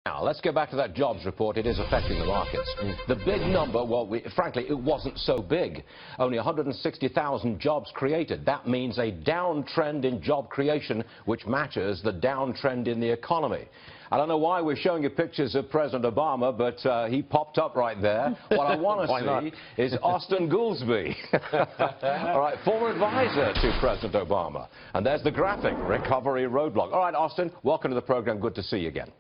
Now, let's go back to that jobs report. It is affecting the markets. The big number, well, frankly, it wasn't so big. Only 160,000 jobs created. That means a downtrend in job creation, which matches the downtrend in the economy. I don't know why we're showing you pictures of President Obama, but he popped up right there. What I want to see is Austan Goolsbee. All right, former advisor to President Obama. And there's the graphic, recovery roadblock. All right, Austan, welcome to the program. Good to see you again.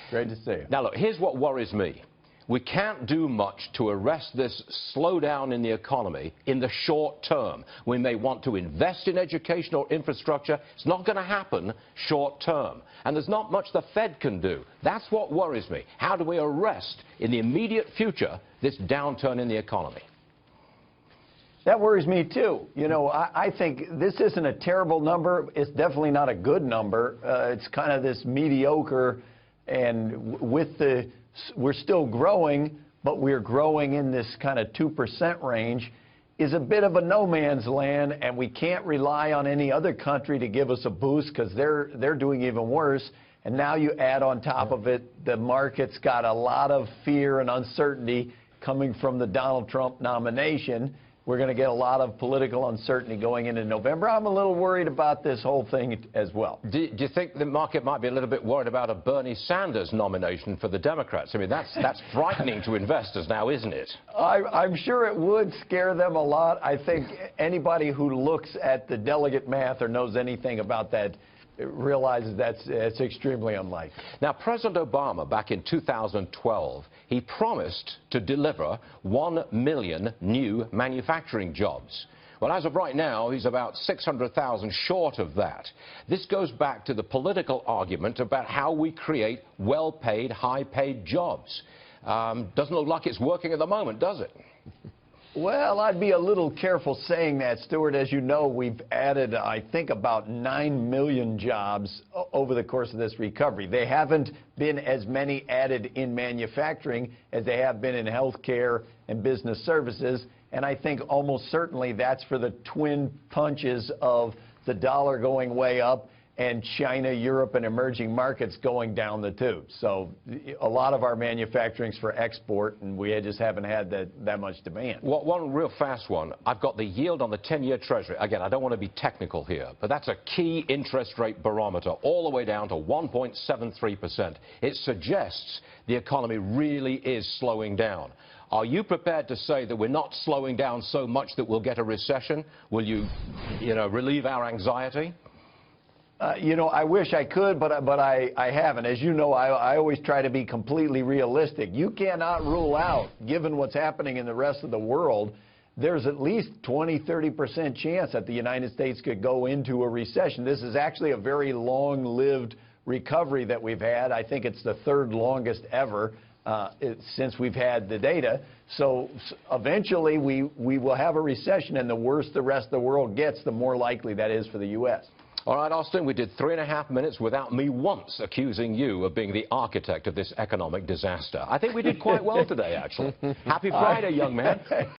Great to see you. Now, look, here's what worries me. We can't do much to arrest this slowdown in the economy in the short term. We may want to invest in education or infrastructure. It's not going to happen short term. And there's not much the Fed can do. That's what worries me. How do we arrest, in the immediate future, this downturn in the economy? That worries me, too. You know, I think this isn't a terrible number. It's definitely not a good number. It's kind of this mediocre. And we're still growing, but we're growing in this kind of 2% range, is a bit of a no man's land, and we can't rely on any other country to give us a boost because they're doing even worse. And now you add on top of it, the market's got a lot of fear and uncertainty coming from the Donald Trump nomination. We're going to get a lot of political uncertainty going into November. I'm a little worried about this whole thing as well. Do you think the market might be a little bit worried about a Bernie Sanders nomination for the Democrats? I mean, that's frightening to investors now, isn't it? I'm sure it would scare them a lot. I think anybody who looks at the delegate math or knows anything about that realizes that's extremely unlikely. Now, President Obama, back in 2012, he promised to deliver 1 million new manufacturing jobs. Well, as of right now, he's about 600,000 short of that. This goes back to the political argument about how we create well-paid, high-paid jobs. Doesn't look like it's working at the moment, does it? Well, I'd be a little careful saying that, Stuart. As you know, we've added, I think, about 9 million jobs over the course of this recovery. They haven't been as many added in manufacturing as they have been in healthcare and business services. And I think almost certainly that's for the twin punches of the dollar going way up and China, Europe, and emerging markets going down the tube. So a lot of our manufacturing's for export, and we just haven't had that much demand. Well, one real fast one. I've got the yield on the 10-year Treasury. Again, I don't want to be technical here, but that's a key interest rate barometer, all the way down to 1.73%. It suggests the economy really is slowing down. Are you prepared to say that we're not slowing down so much that we'll get a recession? Will you relieve our anxiety? You know, I wish I could, but I haven't. As you know, I always try to be completely realistic. You cannot rule out, given what's happening in the rest of the world, there's at least 20–30% chance that the United States could go into a recession. This is actually a very long-lived recovery that we've had. I think it's the third longest ever since we've had the data. So eventually we will have a recession, and the worse the rest of the world gets, the more likely that is for the U.S. All right, Austan, we did 3.5 minutes without me once accusing you of being the architect of this economic disaster. I think we did quite well today, actually. Happy Friday, young man.